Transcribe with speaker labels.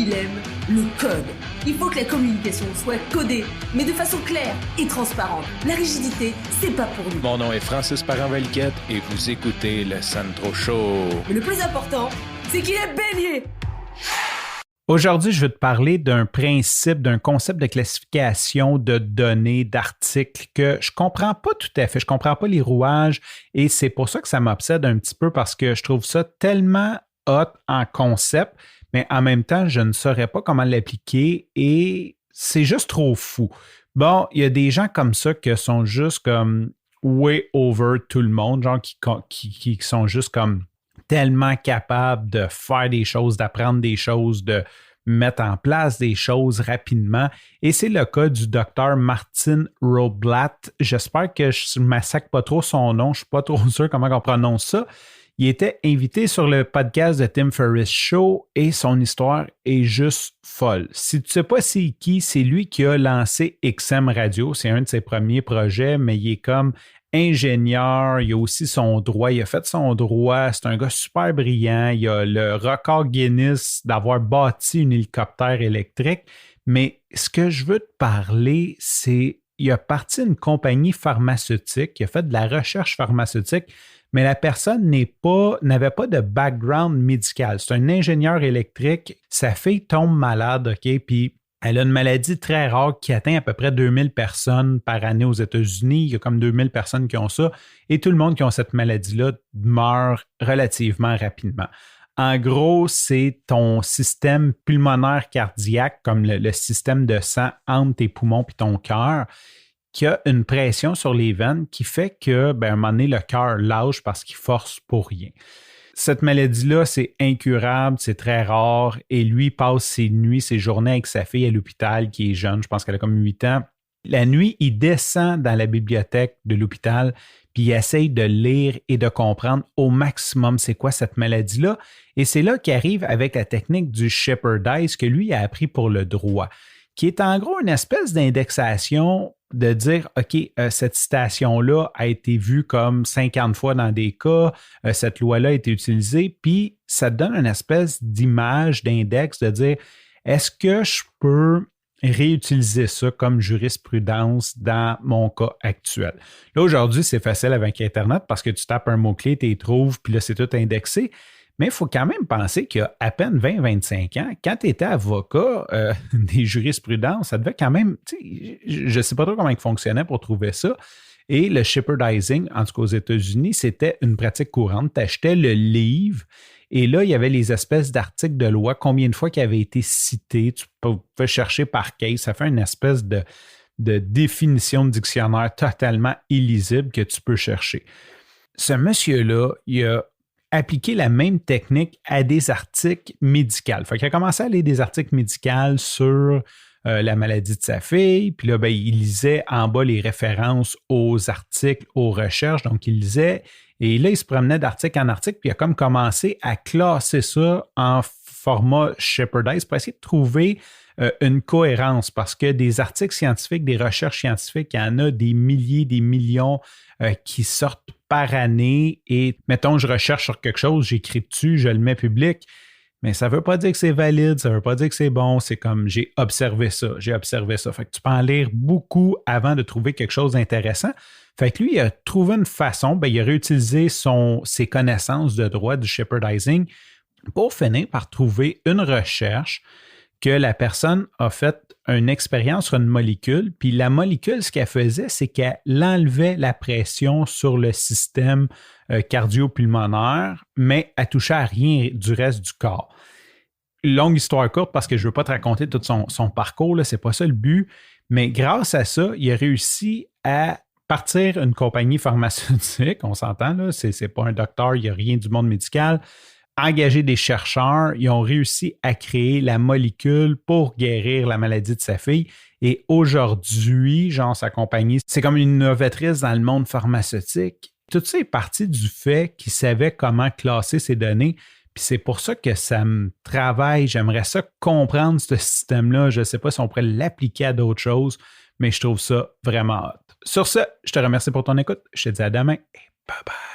Speaker 1: il aime le code. Il faut que la communication soit codée, mais de façon claire et transparente. La rigidité, c'est pas pour nous.
Speaker 2: Mon nom est Francis Parent-Valquette et vous écoutez le Sandro Show.
Speaker 1: Mais le plus important, c'est qu'il est bélier.
Speaker 3: Aujourd'hui, je vais te parler d'un principe, d'un concept de classification de données, d'articles que je comprends pas tout à fait. Je comprends pas les rouages et c'est pour ça que ça m'obsède un petit peu parce que je trouve ça tellement hot en concept, mais en même temps, je ne saurais pas comment l'appliquer et c'est juste trop fou. Bon, il y a des gens comme ça qui sont juste comme way over tout le monde, genre qui sont juste comme tellement capables de faire des choses, d'apprendre des choses, de mettre en place des choses rapidement. Et c'est le cas du docteur Martin Roblatt. J'espère que je ne massacre pas trop son nom. Je ne suis pas trop sûr comment on prononce ça. Il était invité sur le podcast de Tim Ferriss Show et son histoire est juste folle. Si tu ne sais pas c'est qui, c'est lui qui a lancé XM Radio. C'est un de ses premiers projets, mais il est comme ingénieur, il a aussi son droit, il a fait son droit, c'est un gars super brillant, il a le record Guinness d'avoir bâti un hélicoptère électrique, mais ce que je veux te parler, c'est il a parti d'une compagnie pharmaceutique, il a fait de la recherche pharmaceutique, mais la personne n'avait pas de background médical. C'est un ingénieur électrique, sa fille tombe malade, OK, puis elle a une maladie très rare qui atteint à peu près 2000 personnes par année aux États-Unis. Il y a comme 2000 personnes qui ont ça. Et tout le monde qui a cette maladie-là meurt relativement rapidement. En gros, c'est ton système pulmonaire cardiaque, comme le système de sang entre tes poumons et ton cœur, qui a une pression sur les veines qui fait que, à un moment donné, le cœur lâche parce qu'il force pour rien. Cette maladie-là, c'est incurable, c'est très rare. Et lui passe ses nuits, ses journées avec sa fille à l'hôpital qui est jeune, je pense qu'elle a comme 8 ans. La nuit, il descend dans la bibliothèque de l'hôpital puis il essaye de lire et de comprendre au maximum c'est quoi cette maladie-là. Et c'est là qu'il arrive avec la technique du Shepherdise que lui a appris pour le droit, qui est en gros une espèce d'indexation de dire, OK, cette citation-là a été vue comme 50 fois dans des cas, cette loi-là a été utilisée, puis ça te donne une espèce d'image, d'index, de dire, est-ce que je peux réutiliser ça comme jurisprudence dans mon cas actuel? Là, aujourd'hui, c'est facile avec Internet parce que tu tapes un mot-clé, tu les trouves, puis là, c'est tout indexé. Mais il faut quand même penser qu'il y a à peine 20-25 ans, quand tu étais avocat des jurisprudences, ça devait quand même, je ne sais pas trop comment il fonctionnait pour trouver ça. Et le shepherdizing, en tout cas aux États-Unis, c'était une pratique courante. Tu achetais le livre et là, il y avait les espèces d'articles de loi, combien de fois qui avaient été cités. Tu peux chercher par case. Ça fait une espèce de définition de dictionnaire totalement illisible que tu peux chercher. Ce monsieur-là, il a appliquer la même technique à des articles médicaux. Fait qu'il a commencé à lire des articles médicaux sur la maladie de sa fille, puis là, il lisait en bas les références aux articles, aux recherches, donc il lisait, et là, il se promenait d'article en article, puis il a comme commencé à classer ça en format Shepherdise pour essayer de trouver une cohérence, parce que des articles scientifiques, des recherches scientifiques, il y en a des milliers, des millions qui sortent par année et, mettons, je recherche sur quelque chose, j'écris dessus, je le mets public, mais ça ne veut pas dire que c'est valide, ça ne veut pas dire que c'est bon, c'est comme j'ai observé ça. Fait que tu peux en lire beaucoup avant de trouver quelque chose d'intéressant. Fait que lui, il a trouvé une façon, il a réutilisé ses connaissances de droit du shepherdizing pour finir par trouver une recherche que la personne a fait une expérience sur une molécule, puis la molécule, ce qu'elle faisait, c'est qu'elle enlevait la pression sur le système cardio-pulmonaire, mais elle touchait à rien du reste du corps. Longue histoire courte, parce que je ne veux pas te raconter tout son parcours, ce n'est pas ça le but, mais grâce à ça, il a réussi à partir une compagnie pharmaceutique, on s'entend, là, c'est pas un docteur, il n'y a rien du monde médical, engager des chercheurs, ils ont réussi à créer la molécule pour guérir la maladie de sa fille. Et aujourd'hui, sa compagnie, c'est comme une innovatrice dans le monde pharmaceutique. Tout ça est parti du fait qu'il savait comment classer ses données. Puis c'est pour ça que ça me travaille. J'aimerais ça comprendre ce système-là. Je ne sais pas si on pourrait l'appliquer à d'autres choses, mais je trouve ça vraiment hot. Sur ce, je te remercie pour ton écoute. Je te dis à demain et bye bye.